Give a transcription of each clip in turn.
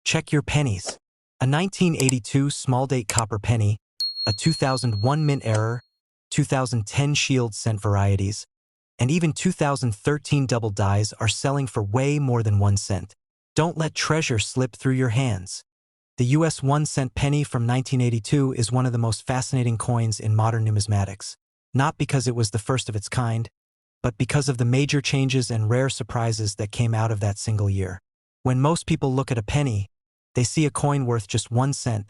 Check your pennies. A 1982 small date copper penny, a 2001 mint error, 2010 shield cent varieties, and even 2013 double dies are selling for way more than 1 cent. Don't let treasure slip through your hands. The US 1 cent penny from 1982 is one of the most fascinating coins in modern numismatics, not because it was the first of its kind, but because of the major changes and rare surprises that came out of that single year. When most people look at a penny, they see a coin worth just 1 cent,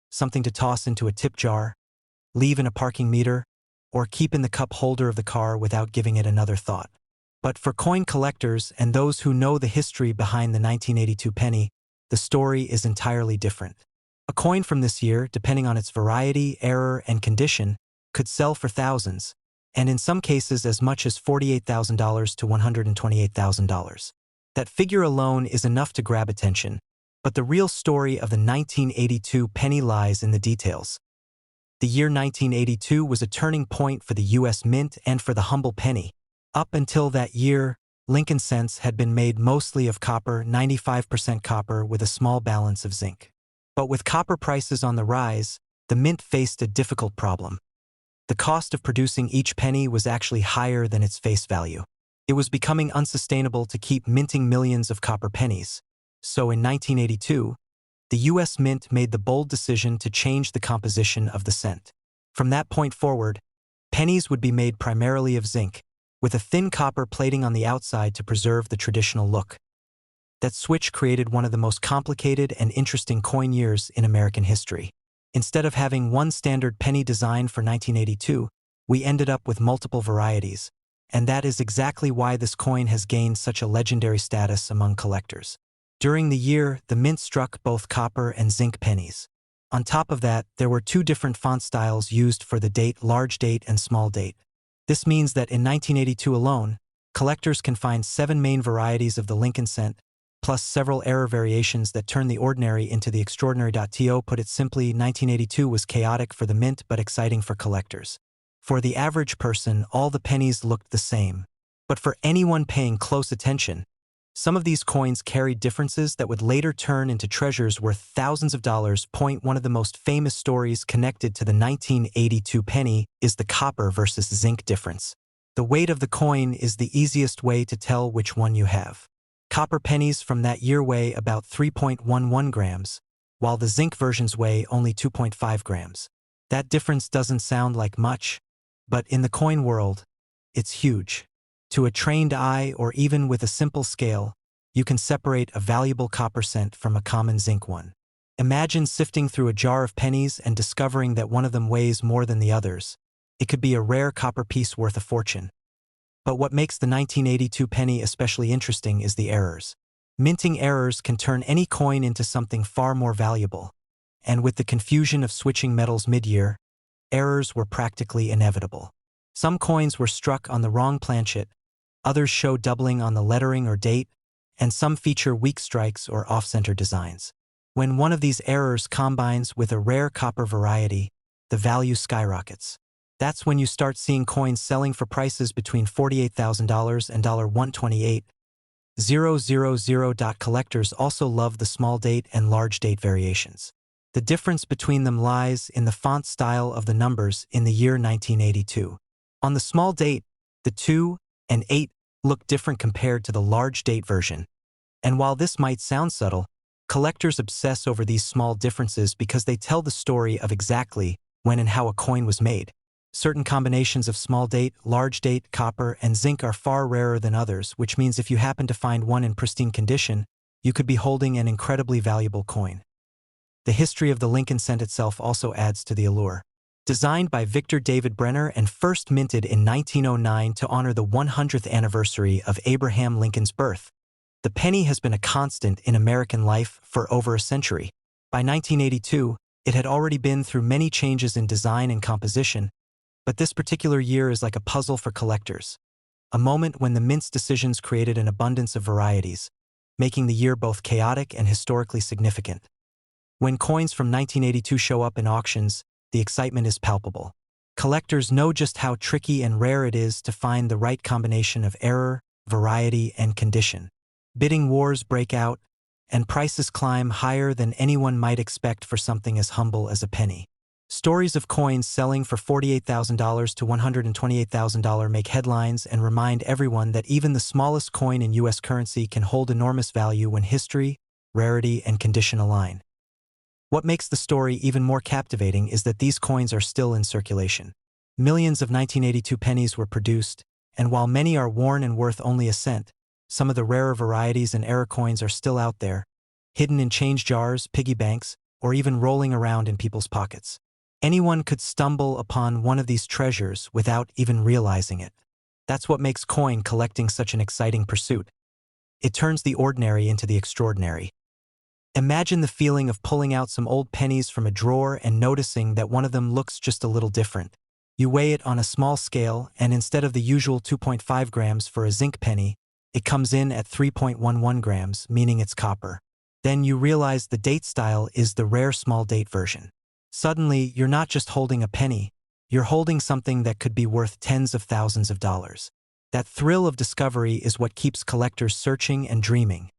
something to toss into a tip jar, leave in a parking meter, or keep in the cup holder of the car without giving it another thought. But for coin collectors and those who know the history behind the 1982 penny, the story is entirely different. A coin from this year, depending on its variety, error, and condition, could sell for thousands, and in some cases as much as $48,000 to $128,000. That figure alone is enough to grab attention, but the real story of the 1982 penny lies in the details. The year 1982 was a turning point for the US Mint and for the humble penny. Up until that year, Lincoln cents had been made mostly of copper, 95% copper with a small balance of zinc. But with copper prices on the rise, the mint faced a difficult problem. The cost of producing each penny was actually higher than its face value. It was becoming unsustainable to keep minting millions of copper pennies. So in 1982, the US Mint made the bold decision to change the composition of the cent. From that point forward, pennies would be made primarily of zinc, with a thin copper plating on the outside to preserve the traditional look. That switch created one of the most complicated and interesting coin years in American history. Instead of having one standard penny design for 1982, we ended up with multiple varieties, and that is exactly why this coin has gained such a legendary status among collectors. During the year, the mint struck both copper and zinc pennies. On top of that, there were two different font styles used for the date, large date and small date. This means that in 1982 alone, collectors can find 7 main varieties of the Lincoln cent, plus several error variations that turn the ordinary into the extraordinary. To put it simply, 1982 was chaotic for the mint but exciting for collectors. For the average person, all the pennies looked the same. But for anyone paying close attention, some of these coins carried differences that would later turn into treasures worth thousands of dollars. One of the most famous stories connected to the 1982 penny is the copper versus zinc difference. The weight of the coin is the easiest way to tell which one you have. Copper pennies from that year weigh about 3.11 grams, while the zinc versions weigh only 2.5 grams. That difference doesn't sound like much, but in the coin world, it's huge. To a trained eye or even with a simple scale, you can separate a valuable copper cent from a common zinc one. Imagine sifting through a jar of pennies and discovering that one of them weighs more than the others. It could be a rare copper piece worth a fortune. But what makes the 1982 penny especially interesting is the errors. Minting errors can turn any coin into something far more valuable. And with the confusion of switching metals mid-year, errors were practically inevitable. Some coins were struck on the wrong planchet, others show doubling on the lettering or date, and some feature weak strikes or off-center designs. When one of these errors combines with a rare copper variety, the value skyrockets. That's when you start seeing coins selling for prices between $48,000 and $128,000. Collectors also love the small date and large date variations. The difference between them lies in the font style of the numbers in the year 1982. On the small date, the 2 and 8 look different compared to the large date version. And while this might sound subtle, collectors obsess over these small differences because they tell the story of exactly when and how a coin was made. Certain combinations of small date, large date, copper, and zinc are far rarer than others, which means if you happen to find one in pristine condition, you could be holding an incredibly valuable coin. The history of the Lincoln cent itself also adds to the allure. Designed by Victor David Brenner and first minted in 1909 to honor the 100th anniversary of Abraham Lincoln's birth, the penny has been a constant in American life for over a century. By 1982, it had already been through many changes in design and composition, but this particular year is like a puzzle for collectors, a moment when the mint's decisions created an abundance of varieties, making the year both chaotic and historically significant. When coins from 1982 show up in auctions, the excitement is palpable. Collectors know just how tricky and rare it is to find the right combination of error, variety, and condition. Bidding wars break out, and prices climb higher than anyone might expect for something as humble as a penny. Stories of coins selling for $48,000 to $128,000 make headlines and remind everyone that even the smallest coin in U.S. currency can hold enormous value when history, rarity, and condition align. What makes the story even more captivating is that these coins are still in circulation. Millions of 1982 pennies were produced, and while many are worn and worth only a cent, some of the rarer varieties and error coins are still out there, hidden in change jars, piggy banks, or even rolling around in people's pockets. Anyone could stumble upon one of these treasures without even realizing it. That's what makes coin collecting such an exciting pursuit. It turns the ordinary into the extraordinary. Imagine the feeling of pulling out some old pennies from a drawer and noticing that one of them looks just a little different. You weigh it on a small scale, and instead of the usual 2.5 grams for a zinc penny, it comes in at 3.11 grams, meaning it's copper. Then you realize the date style is the rare small date version. Suddenly, you're not just holding a penny, you're holding something that could be worth tens of thousands of dollars. That thrill of discovery is what keeps collectors searching and dreaming.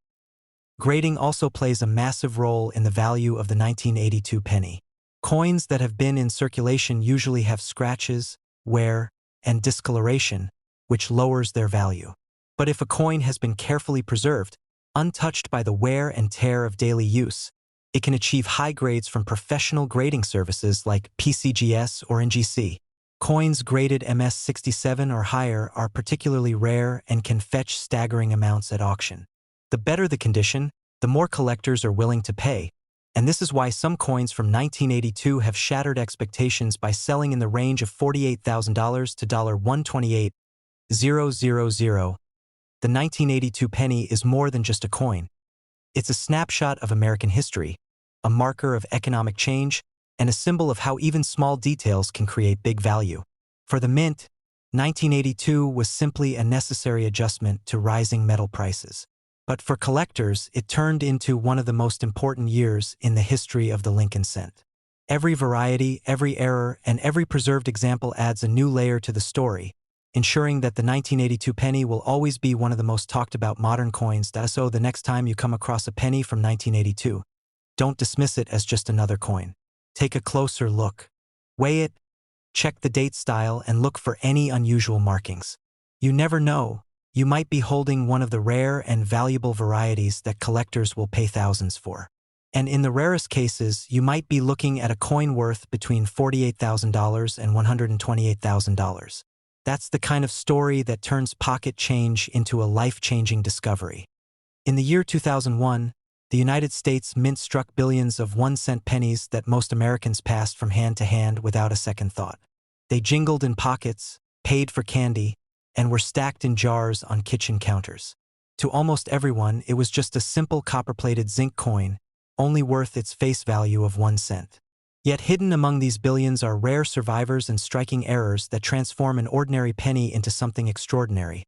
Grading also plays a massive role in the value of the 1982 penny. Coins that have been in circulation usually have scratches, wear, and discoloration, which lowers their value. But if a coin has been carefully preserved, untouched by the wear and tear of daily use, it can achieve high grades from professional grading services like PCGS or NGC. Coins graded MS67 or higher are particularly rare and can fetch staggering amounts at auction. The better the condition, the more collectors are willing to pay, and this is why some coins from 1982 have shattered expectations by selling in the range of $48,000 to $128,000. The 1982 penny is more than just a coin. It's a snapshot of American history, a marker of economic change, and a symbol of how even small details can create big value. For the mint, 1982 was simply a necessary adjustment to rising metal prices. But for collectors, it turned into one of the most important years in the history of the Lincoln cent. Every variety, every error, and every preserved example adds a new layer to the story, ensuring that the 1982 penny will always be one of the most talked about modern coins. So the next time you come across a penny from 1982, don't dismiss it as just another coin. Take a closer look. Weigh it, check the date style, and look for any unusual markings. You never know. You might be holding one of the rare and valuable varieties that collectors will pay thousands for. And in the rarest cases, you might be looking at a coin worth between $48,000 and $128,000. That's the kind of story that turns pocket change into a life-changing discovery. In the year 2001, the United States Mint struck billions of 1-cent pennies that most Americans passed from hand to hand without a second thought. They jingled in pockets, paid for candy, and were stacked in jars on kitchen counters. To almost everyone, it was just a simple copper-plated zinc coin, only worth its face value of 1 cent. Yet hidden among these billions are rare survivors and striking errors that transform an ordinary penny into something extraordinary.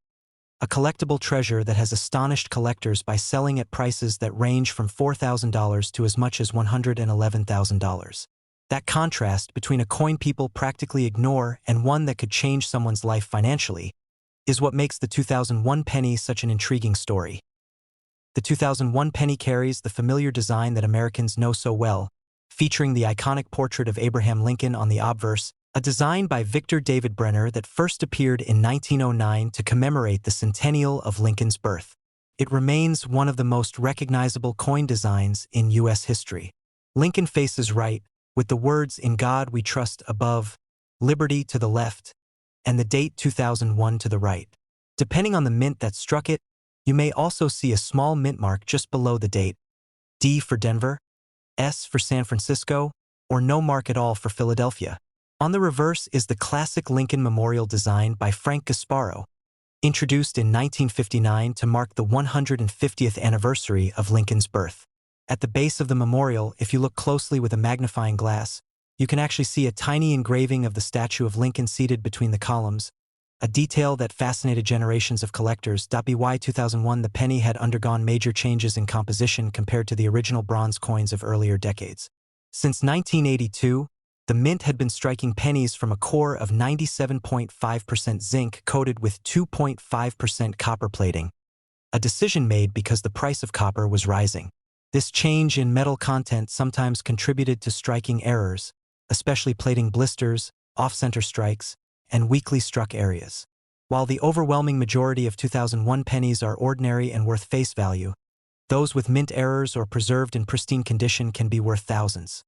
A collectible treasure that has astonished collectors by selling at prices that range from $4,000 to as much as $111,000. That contrast between a coin people practically ignore and one that could change someone's life financially is what makes the 2001 penny such an intriguing story. The 2001 penny carries the familiar design that Americans know so well, featuring the iconic portrait of Abraham Lincoln on the obverse, a design by Victor David Brenner that first appeared in 1909 to commemorate the centennial of Lincoln's birth. It remains one of the most recognizable coin designs in U.S. history. Lincoln faces right, with the words "In God We Trust" above, "Liberty" to the left, and the date 2001 to the right. Depending on the mint that struck it, you may also see a small mint mark just below the date, D for Denver, S for San Francisco, or no mark at all for Philadelphia. On the reverse is the classic Lincoln Memorial design by Frank Gasparo, introduced in 1959 to mark the 150th anniversary of Lincoln's birth. At the base of the memorial, if you look closely with a magnifying glass, you can actually see a tiny engraving of the statue of Lincoln seated between the columns, a detail that fascinated generations of collectors. By 2001, the penny had undergone major changes in composition compared to the original bronze coins of earlier decades. Since 1982, the mint had been striking pennies from a core of 97.5% zinc coated with 2.5% copper plating, a decision made because the price of copper was rising. This change in metal content sometimes contributed to striking errors, especially plating blisters, off-center strikes, and weakly struck areas. While the overwhelming majority of 2001 pennies are ordinary and worth face value, those with mint errors or preserved in pristine condition can be worth thousands.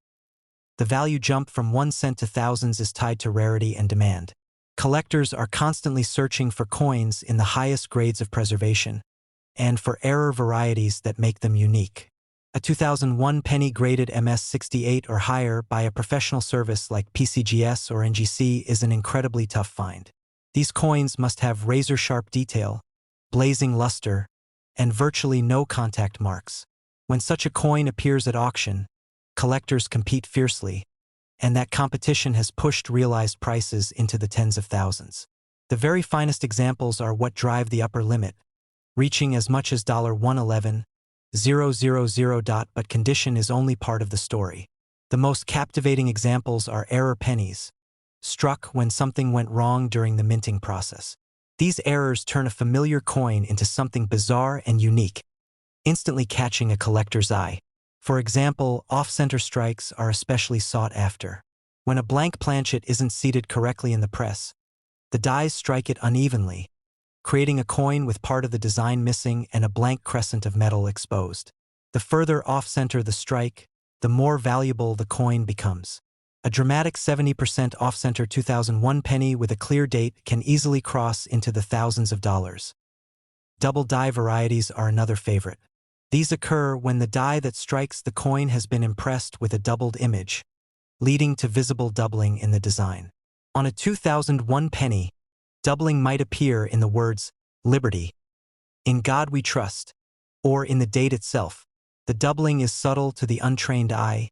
The value jump from 1 cent to thousands is tied to rarity and demand. Collectors are constantly searching for coins in the highest grades of preservation, and for error varieties that make them unique. A 2001 penny graded MS68 or higher by a professional service like PCGS or NGC is an incredibly tough find. These coins must have razor-sharp detail, blazing luster, and virtually no contact marks. When such a coin appears at auction, collectors compete fiercely, and that competition has pushed realized prices into the tens of thousands. The very finest examples are what drive the upper limit, reaching as much as $111,000, but condition is only part of the story. The most captivating examples are error pennies, struck when something went wrong during the minting process. These errors turn a familiar coin into something bizarre and unique, instantly catching a collector's eye. For example, off-center strikes are especially sought after. When a blank planchet isn't seated correctly in the press, the dies strike it unevenly, creating a coin with part of the design missing and a blank crescent of metal exposed. The further off-center the strike, the more valuable the coin becomes. A dramatic 70% off-center 2001 penny with a clear date can easily cross into the thousands of dollars. Double die varieties are another favorite. These occur when the die that strikes the coin has been impressed with a doubled image, leading to visible doubling in the design. On a 2001 penny, doubling might appear in the words, "Liberty," "In God We Trust," or in the date itself. The doubling is subtle to the untrained eye,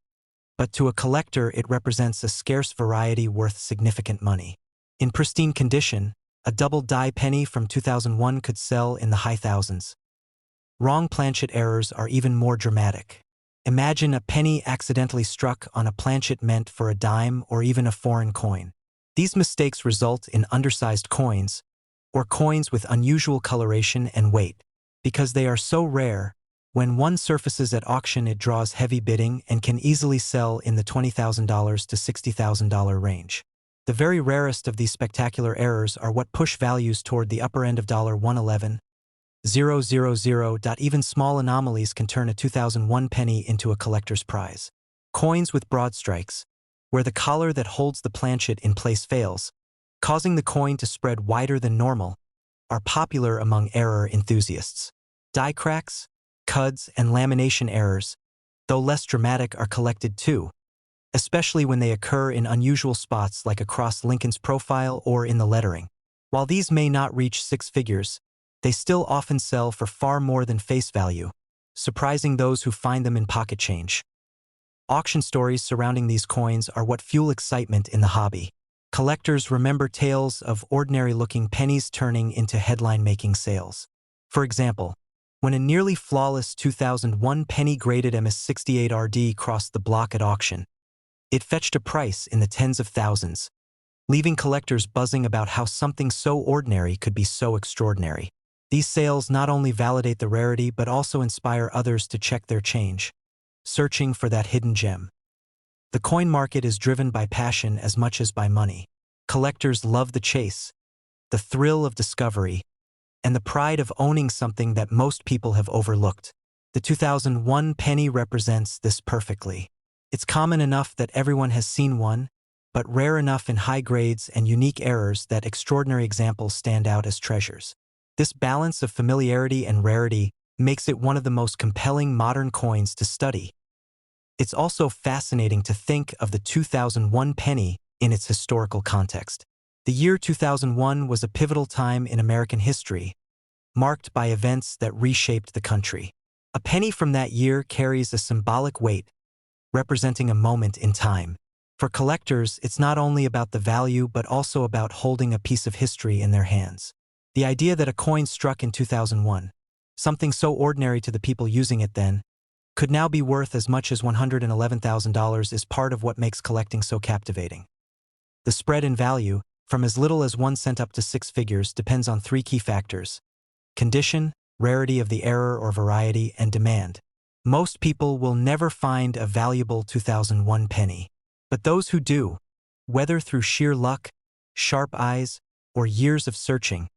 but to a collector it represents a scarce variety worth significant money. In pristine condition, a double die penny from 2001 could sell in the high thousands. Wrong planchet errors are even more dramatic. Imagine a penny accidentally struck on a planchet meant for a dime or even a foreign coin. These mistakes result in undersized coins, or coins with unusual coloration and weight. Because they are so rare, when one surfaces at auction it draws heavy bidding and can easily sell in the $20,000 to $60,000 range. The very rarest of these spectacular errors are what push values toward the upper end of $111,000. Even small anomalies can turn a 2001 penny into a collector's prize. Coins with broad strikes, where the collar that holds the planchet in place fails, causing the coin to spread wider than normal, are popular among error enthusiasts. Die cracks, cuds, and lamination errors, though less dramatic, are collected too, especially when they occur in unusual spots like across Lincoln's profile or in the lettering. While these may not reach six figures, they still often sell for far more than face value, surprising those who find them in pocket change. Auction stories surrounding these coins are what fuel excitement in the hobby. Collectors remember tales of ordinary-looking pennies turning into headline-making sales. For example, when a nearly flawless 2001 penny-graded MS68RD crossed the block at auction, it fetched a price in the tens of thousands, leaving collectors buzzing about how something so ordinary could be so extraordinary. These sales not only validate the rarity but also inspire others to check their change, searching for that hidden gem. The coin market is driven by passion as much as by money. Collectors love the chase, the thrill of discovery, and the pride of owning something that most people have overlooked. The 2001 penny represents this perfectly. It's common enough that everyone has seen one, but rare enough in high grades and unique errors that extraordinary examples stand out as treasures. This balance of familiarity and rarity makes it one of the most compelling modern coins to study. It's also fascinating to think of the 2001 penny in its historical context. The year 2001 was a pivotal time in American history, marked by events that reshaped the country. A penny from that year carries a symbolic weight, representing a moment in time. For collectors, it's not only about the value but also about holding a piece of history in their hands. The idea that a coin struck in 2001, something so ordinary to the people using it then, could now be worth as much as $111,000 is part of what makes collecting so captivating. The spread in value, from as little as 1 cent up to six figures, depends on three key factors: condition, rarity of the error or variety, and demand. Most people will never find a valuable 2001 penny. But those who do, whether through sheer luck, sharp eyes, or years of searching,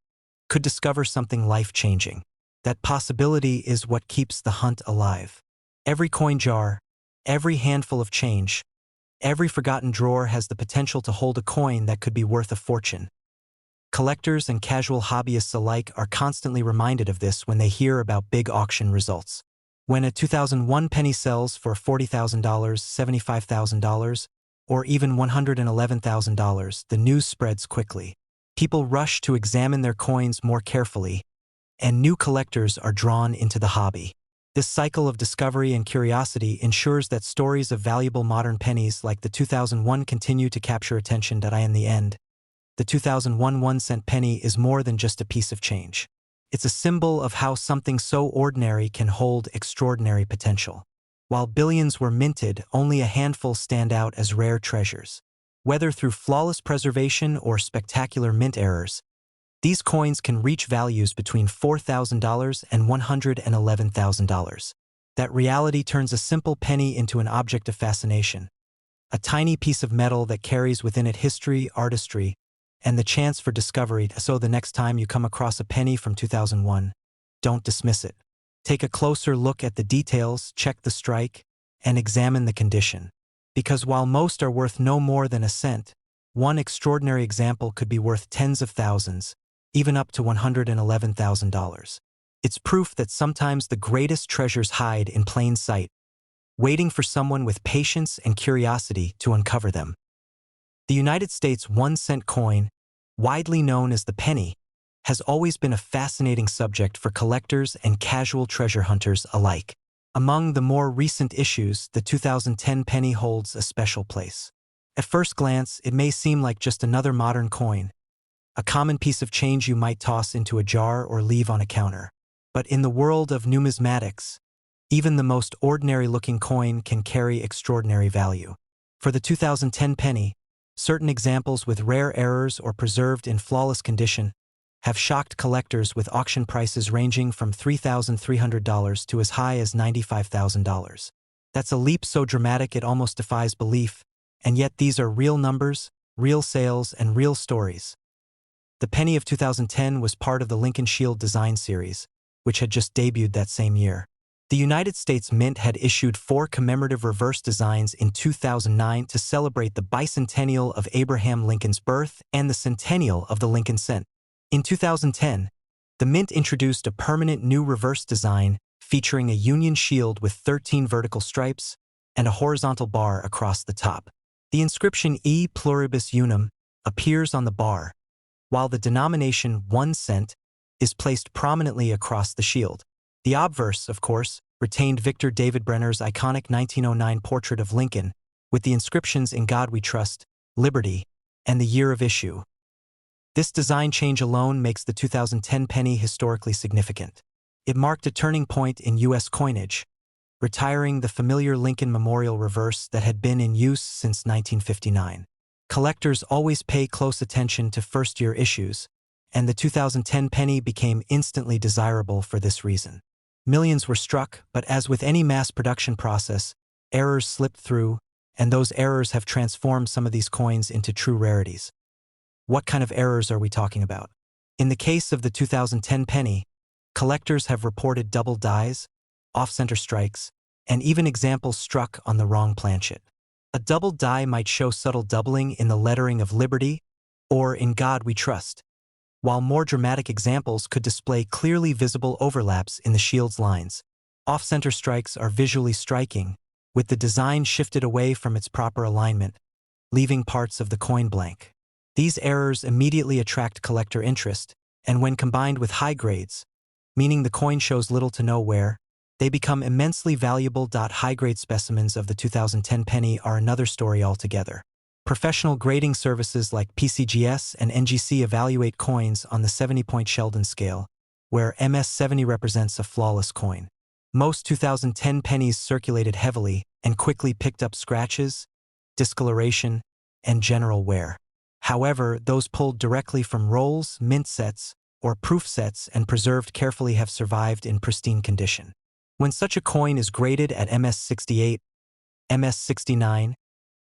could discover something life-changing. That possibility is what keeps the hunt alive. Every coin jar, every handful of change, every forgotten drawer has the potential to hold a coin that could be worth a fortune. Collectors and casual hobbyists alike are constantly reminded of this when they hear about big auction results. When a 2001 penny sells for $40,000, $75,000, or even $111,000, the news spreads quickly. People rush to examine their coins more carefully, and new collectors are drawn into the hobby. This cycle of discovery and curiosity ensures that stories of valuable modern pennies like the 2001 continue to capture attention. In the end, the 2001 1-cent penny is more than just a piece of change. It's a symbol of how something so ordinary can hold extraordinary potential. While billions were minted, only a handful stand out as rare treasures. Whether through flawless preservation or spectacular mint errors, these coins can reach values between $4,000 and $111,000. That reality turns a simple penny into an object of fascination, a tiny piece of metal that carries within it history, artistry, and the chance for discovery. So the next time you come across a penny from 2001, don't dismiss it. Take a closer look at the details, check the strike, and examine the condition. Because while most are worth no more than a cent, one extraordinary example could be worth tens of thousands, even up to $111,000. It's proof that sometimes the greatest treasures hide in plain sight, waiting for someone with patience and curiosity to uncover them. The United States 1-cent coin, widely known as the penny, has always been a fascinating subject for collectors and casual treasure hunters alike. Among the more recent issues, the 2010 penny holds a special place. At first glance, it may seem like just another modern coin, a common piece of change you might toss into a jar or leave on a counter. But in the world of numismatics, even the most ordinary-looking coin can carry extraordinary value. For the 2010 penny, certain examples with rare errors or preserved in flawless condition have shocked collectors, with auction prices ranging from $3,300 to as high as $95,000. That's a leap so dramatic it almost defies belief, and yet these are real numbers, real sales, and real stories. The penny of 2010 was part of the Lincoln Shield design series, which had just debuted that same year. The United States Mint had issued 4 commemorative reverse designs in 2009 to celebrate the bicentennial of Abraham Lincoln's birth and the centennial of the Lincoln cent. In 2010, the Mint introduced a permanent new reverse design featuring a Union shield with 13 vertical stripes and a horizontal bar across the top. The inscription E pluribus unum appears on the bar, while the denomination 1 cent is placed prominently across the shield. The obverse, of course, retained Victor David Brenner's iconic 1909 portrait of Lincoln, with the inscriptions "In God We Trust," "Liberty," and the year of issue. This design change alone makes the 2010 penny historically significant. It marked a turning point in U.S. coinage, retiring the familiar Lincoln Memorial reverse that had been in use since 1959. Collectors always pay close attention to first-year issues, and the 2010 penny became instantly desirable for this reason. Millions were struck, but as with any mass production process, errors slipped through, and those errors have transformed some of these coins into true rarities. What kind of errors are we talking about? In the case of the 2010 penny, collectors have reported double dies, off-center strikes, and even examples struck on the wrong planchet. A double die might show subtle doubling in the lettering of Liberty or "In God We Trust," while more dramatic examples could display clearly visible overlaps in the shield's lines. Off-center strikes are visually striking, with the design shifted away from its proper alignment, leaving parts of the coin blank. These errors immediately attract collector interest, and when combined with high grades, meaning the coin shows little to no wear, they become immensely valuable. High-grade specimens of the 2010 penny are another story altogether. Professional grading services like PCGS and NGC evaluate coins on the 70-point Sheldon scale, where MS-70 represents a flawless coin. Most 2010 pennies circulated heavily and quickly picked up scratches, discoloration, and general wear. However, those pulled directly from rolls, mint sets, or proof sets and preserved carefully have survived in pristine condition. When such a coin is graded at MS-68, MS-69,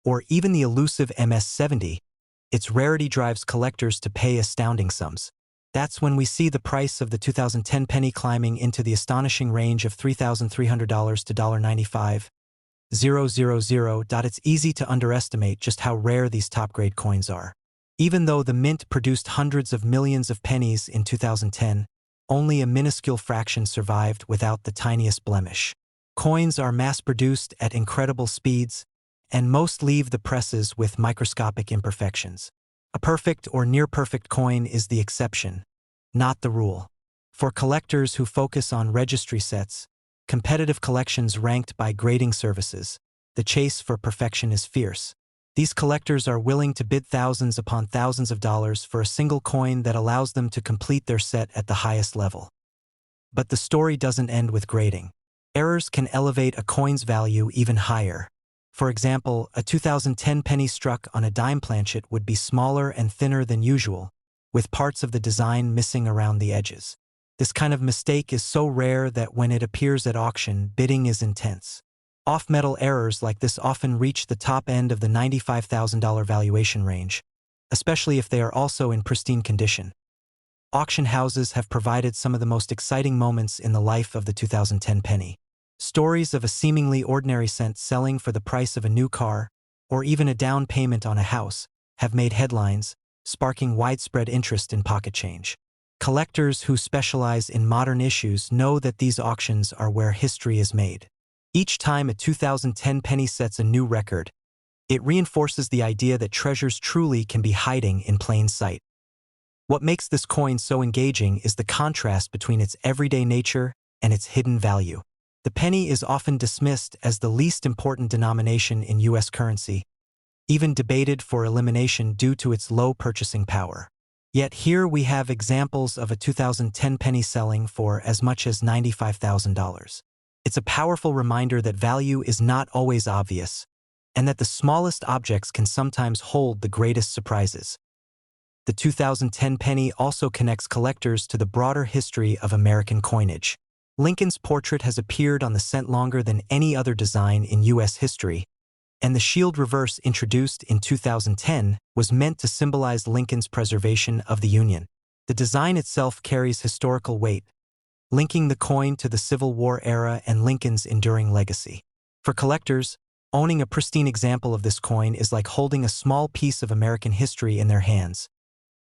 or even the elusive MS-70, its rarity drives collectors to pay astounding sums. That's when we see the price of the 2010 penny climbing into the astonishing range of $3,300 to $95,000. It's easy to underestimate just how rare these top-grade coins are. Even though the mint produced hundreds of millions of pennies in 2010, only a minuscule fraction survived without the tiniest blemish. Coins are mass-produced at incredible speeds, and most leave the presses with microscopic imperfections. A perfect or near-perfect coin is the exception, not the rule. For collectors who focus on registry sets, competitive collections ranked by grading services, the chase for perfection is fierce. These collectors are willing to bid thousands upon thousands of dollars for a single coin that allows them to complete their set at the highest level. But the story doesn't end with grading. Errors can elevate a coin's value even higher. For example, a 2010 penny struck on a dime planchet would be smaller and thinner than usual, with parts of the design missing around the edges. This kind of mistake is so rare that when it appears at auction, bidding is intense. Off-metal errors like this often reach the top end of the $95,000 valuation range, especially if they are also in pristine condition. Auction houses have provided some of the most exciting moments in the life of the 2010 penny. Stories of a seemingly ordinary cent selling for the price of a new car, or even a down payment on a house, have made headlines, sparking widespread interest in pocket change. Collectors who specialize in modern issues know that these auctions are where history is made. Each time a 2010 penny sets a new record, it reinforces the idea that treasures truly can be hiding in plain sight. What makes this coin so engaging is the contrast between its everyday nature and its hidden value. The penny is often dismissed as the least important denomination in U.S. currency, even debated for elimination due to its low purchasing power. Yet here we have examples of a 2010 penny selling for as much as $95,000. It's a powerful reminder that value is not always obvious, and that the smallest objects can sometimes hold the greatest surprises. The 2010 penny also connects collectors to the broader history of American coinage. Lincoln's portrait has appeared on the cent longer than any other design in U.S. history, and the shield reverse introduced in 2010 was meant to symbolize Lincoln's preservation of the Union. The design itself carries historical weight, linking the coin to the Civil War era and Lincoln's enduring legacy. For collectors, owning a pristine example of this coin is like holding a small piece of American history in their hands.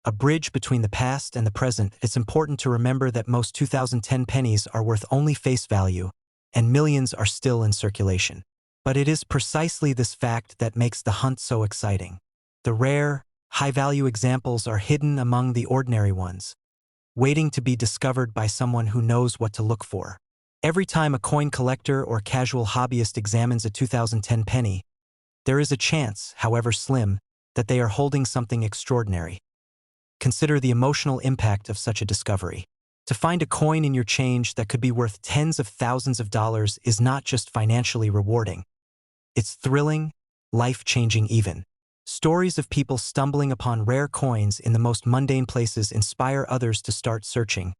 A bridge between the past and the present. It's important to remember that most 2010 pennies are worth only face value, and millions are still in circulation. But it is precisely this fact that makes the hunt so exciting. The rare, high-value examples are hidden among the ordinary ones, waiting to be discovered by someone who knows what to look for. Every time a coin collector or casual hobbyist examines a 2010 penny, there is a chance, however slim, that they are holding something extraordinary. Consider the emotional impact of such a discovery. To find a coin in your change that could be worth tens of thousands of dollars is not just financially rewarding. It's thrilling, life-changing even. Stories of people stumbling upon rare coins in the most mundane places inspire others to start searching,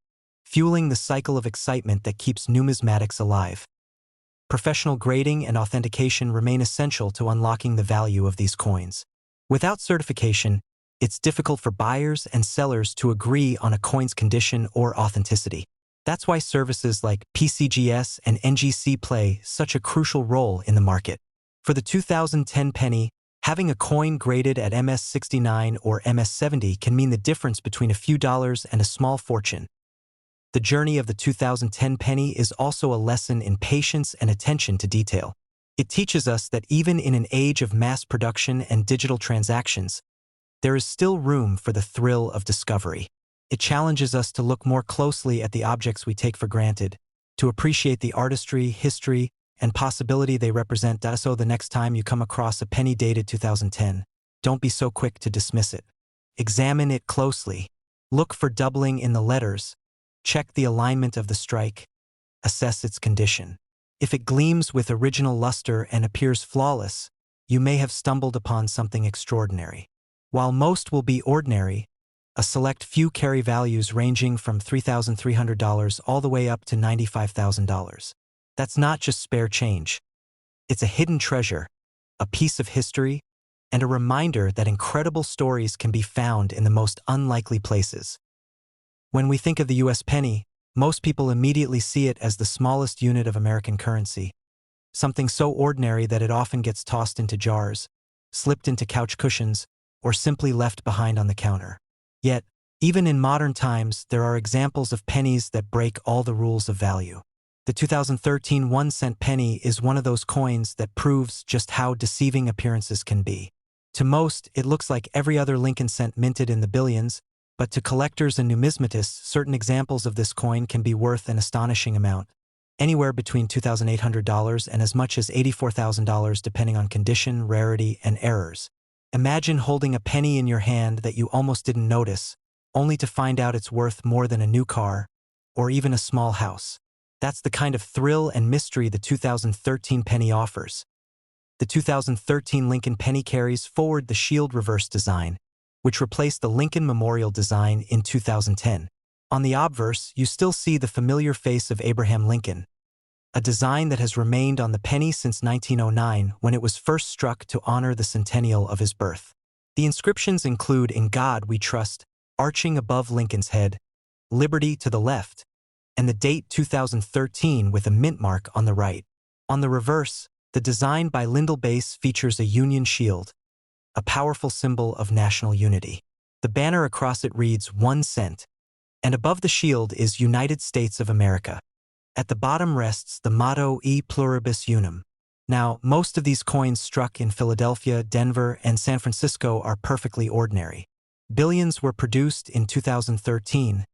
fueling the cycle of excitement that keeps numismatics alive. Professional grading and authentication remain essential to unlocking the value of these coins. Without certification, it's difficult for buyers and sellers to agree on a coin's condition or authenticity. That's why services like PCGS and NGC play such a crucial role in the market. For the 2010 penny, having a coin graded at MS-69 or MS-70 can mean the difference between a few dollars and a small fortune. The journey of the 2010 penny is also a lesson in patience and attention to detail. It teaches us that even in an age of mass production and digital transactions, there is still room for the thrill of discovery. It challenges us to look more closely at the objects we take for granted, to appreciate the artistry, history, and possibility they represent. So the next time you come across a penny dated 2010, don't be so quick to dismiss it. Examine it closely. Look for doubling in the letters. Check the alignment of the strike. Assess its condition. If it gleams with original luster and appears flawless, you may have stumbled upon something extraordinary. While most will be ordinary, a select few carry values ranging from $3,300 all the way up to $95,000. That's not just spare change. It's a hidden treasure, a piece of history, and a reminder that incredible stories can be found in the most unlikely places. When we think of the US penny, most people immediately see it as the smallest unit of American currency, something so ordinary that it often gets tossed into jars, slipped into couch cushions, or simply left behind on the counter. Yet, even in modern times, there are examples of pennies that break all the rules of value. The 2013 1-cent penny is one of those coins that proves just how deceiving appearances can be. To most, it looks like every other Lincoln cent minted in the billions, but to collectors and numismatists, certain examples of this coin can be worth an astonishing amount, anywhere between $2,800 and as much as $84,000 depending on condition, rarity, and errors. Imagine holding a penny in your hand that you almost didn't notice, only to find out it's worth more than a new car, or even a small house. That's the kind of thrill and mystery the 2013 penny offers. The 2013 Lincoln penny carries forward the shield reverse design, which replaced the Lincoln Memorial design in 2010. On the obverse, you still see the familiar face of Abraham Lincoln, a design that has remained on the penny since 1909 when it was first struck to honor the centennial of his birth. The inscriptions include "In God We Trust," arching above Lincoln's head, "Liberty" to the left, and the date 2013 with a mint mark on the right. On the reverse, the design by Lyndall Base features a Union shield, a powerful symbol of national unity. The banner across it reads 1 cent, and above the shield is United States of America. At the bottom rests the motto E pluribus unum. Now, most of these coins struck in Philadelphia, Denver, and San Francisco are perfectly ordinary. Billions were produced in 2013,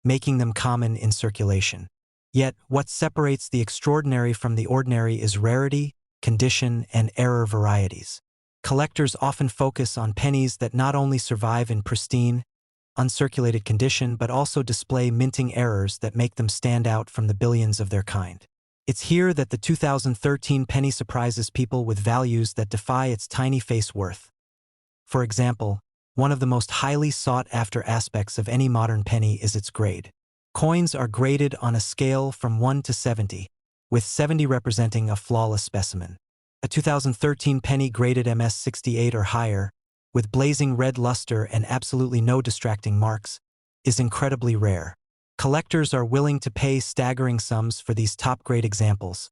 making them common in circulation. Yet, what separates the extraordinary from the ordinary is rarity, condition, and error varieties. Collectors often focus on pennies that not only survive in pristine, uncirculated condition but also display minting errors that make them stand out from the billions of their kind. It's here that the 2013 penny surprises people with values that defy its tiny face worth. For example, one of the most highly sought-after aspects of any modern penny is its grade. Coins are graded on a scale from 1 to 70, with 70 representing a flawless specimen. A 2013 penny graded MS 68 or higher, with blazing red luster and absolutely no distracting marks, is incredibly rare. Collectors are willing to pay staggering sums for these top-grade examples,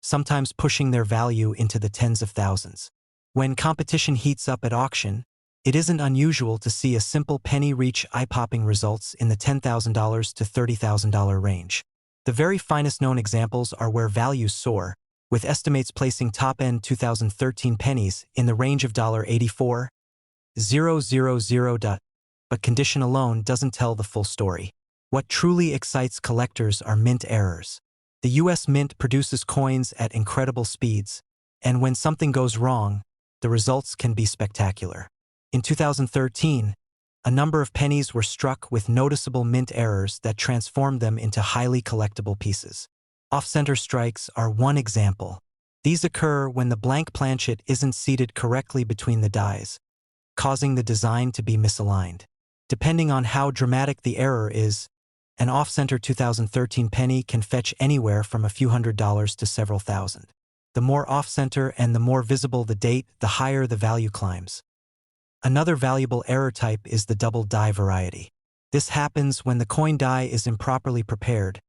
sometimes pushing their value into the tens of thousands. When competition heats up at auction, it isn't unusual to see a simple penny reach eye-popping results in the $10,000 to $30,000 range. The very finest known examples are where values soar, with estimates placing top-end 2013 pennies in the range of $84,000. But condition alone doesn't tell the full story. What truly excites collectors are mint errors. The US Mint produces coins at incredible speeds, and when something goes wrong, the results can be spectacular. In 2013, a number of pennies were struck with noticeable mint errors that transformed them into highly collectible pieces. Off-center strikes are one example. These occur when the blank planchet isn't seated correctly between the dies, causing the design to be misaligned. Depending on how dramatic the error is, an off-center 2013 penny can fetch anywhere from a few $100s to several thousand. The more off-center and the more visible the date, the higher the value climbs. Another valuable error type is the double die variety. This happens when the coin die is improperly prepared,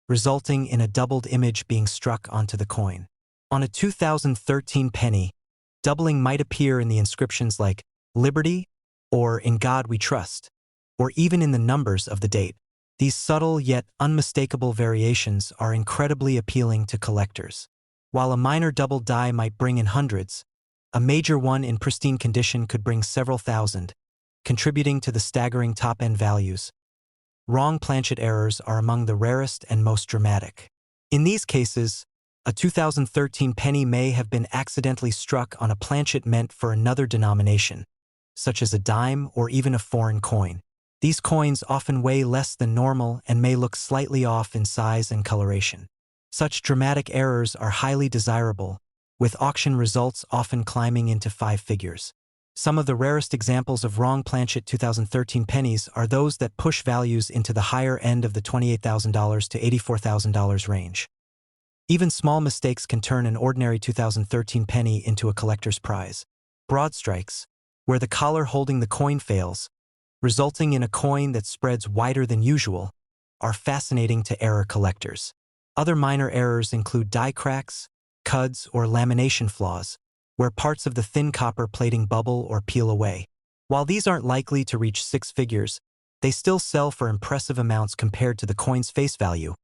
resulting in a doubled image being struck onto the coin. On a 2013 penny, doubling might appear in the inscriptions like "Liberty" or "In God We Trust," or even in the numbers of the date. These subtle yet unmistakable variations are incredibly appealing to collectors. While a minor double die might bring in hundreds, a major one in pristine condition could bring several thousand, contributing to the staggering top-end values. Wrong planchet errors are among the rarest and most dramatic. In these cases, a 2013 penny may have been accidentally struck on a planchet meant for another denomination, such as a dime or even a foreign coin. These coins often weigh less than normal and may look slightly off in size and coloration. Such dramatic errors are highly desirable, with auction results often climbing into 5 figures. Some of the rarest examples of wrong planchet 2013 pennies are those that push values into the higher end of the $28,000 to $84,000 range. Even small mistakes can turn an ordinary 2013 penny into a collector's prize. Broad strikes, where the collar holding the coin fails, resulting in a coin that spreads wider than usual, are fascinating to error collectors. Other minor errors include die cracks, cuds, or lamination flaws, where parts of the thin copper plating bubble or peel away. While these aren't likely to reach six figures, they still sell for impressive amounts compared to the coin's face value,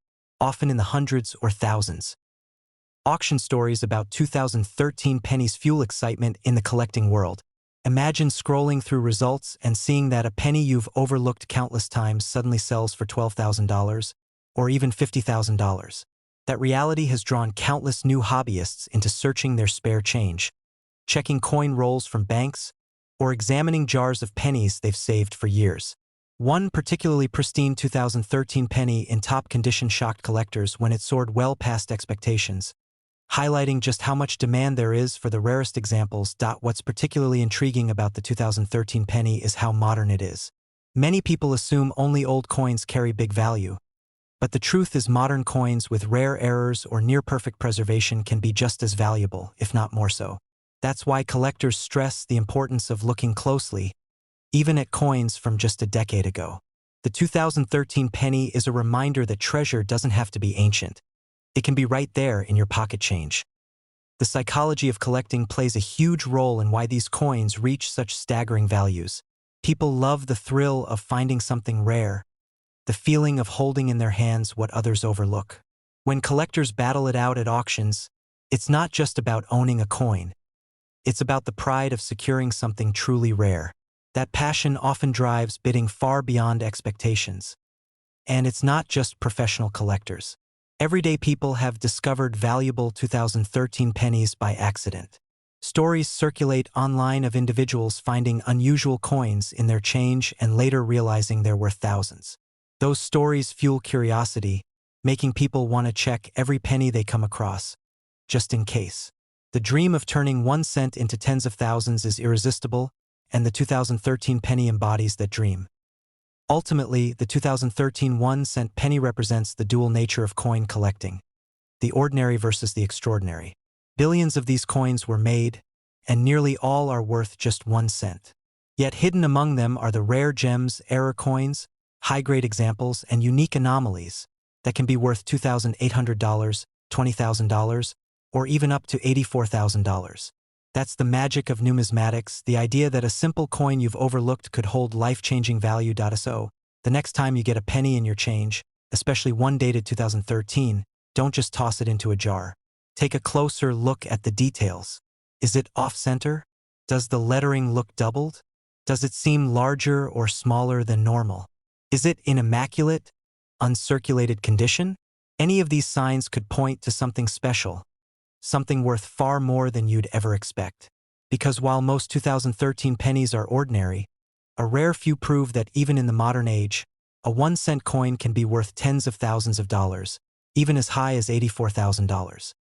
often in the hundreds or thousands. Auction stories about 2013 pennies fuel excitement in the collecting world. Imagine scrolling through results and seeing that a penny you've overlooked countless times suddenly sells for $12,000 or even $50,000. That reality has drawn countless new hobbyists into searching their spare change, checking coin rolls from banks, or examining jars of pennies they've saved for years. One particularly pristine 2013 penny in top condition shocked collectors when it soared well past expectations, highlighting just how much demand there is for the rarest examples. What's particularly intriguing about the 2013 penny is how modern it is. Many people assume only old coins carry big value, but the truth is modern coins with rare errors or near-perfect preservation can be just as valuable, if not more so. That's why collectors stress the importance of looking closely, even at coins from just a decade ago. The 2013 penny is a reminder that treasure doesn't have to be ancient. It can be right there in your pocket change. The psychology of collecting plays a huge role in why these coins reach such staggering values. People love the thrill of finding something rare, the feeling of holding in their hands what others overlook. When collectors battle it out at auctions, it's not just about owning a coin. It's about the pride of securing something truly rare. That passion often drives bidding far beyond expectations. And it's not just professional collectors. Everyday people have discovered valuable 2013 pennies by accident. Stories circulate online of individuals finding unusual coins in their change and later realizing they're worth thousands. Those stories fuel curiosity, making people want to check every penny they come across, just in case. The dream of turning 1 cent into tens of thousands is irresistible, and the 2013 penny embodies that dream. Ultimately, the 2013 1-cent penny represents the dual nature of coin collecting, the ordinary versus the extraordinary. Billions of these coins were made, and nearly all are worth just 1 cent. Yet hidden among them are the rare gems, error coins, high-grade examples, and unique anomalies that can be worth $2,800, $20,000, or even up to $84,000. That's the magic of numismatics, the idea that a simple coin you've overlooked could hold life-changing value. So, the next time you get a penny in your change, especially one dated 2013, don't just toss it into a jar. Take a closer look at the details. Is it off-center? Does the lettering look doubled? Does it seem larger or smaller than normal? Is it in immaculate, uncirculated condition? Any of these signs could point to something special, something worth far more than you'd ever expect. Because while most 2013 pennies are ordinary, a rare few prove that even in the modern age, a 1-cent coin can be worth tens of thousands of dollars, even as high as $84,000.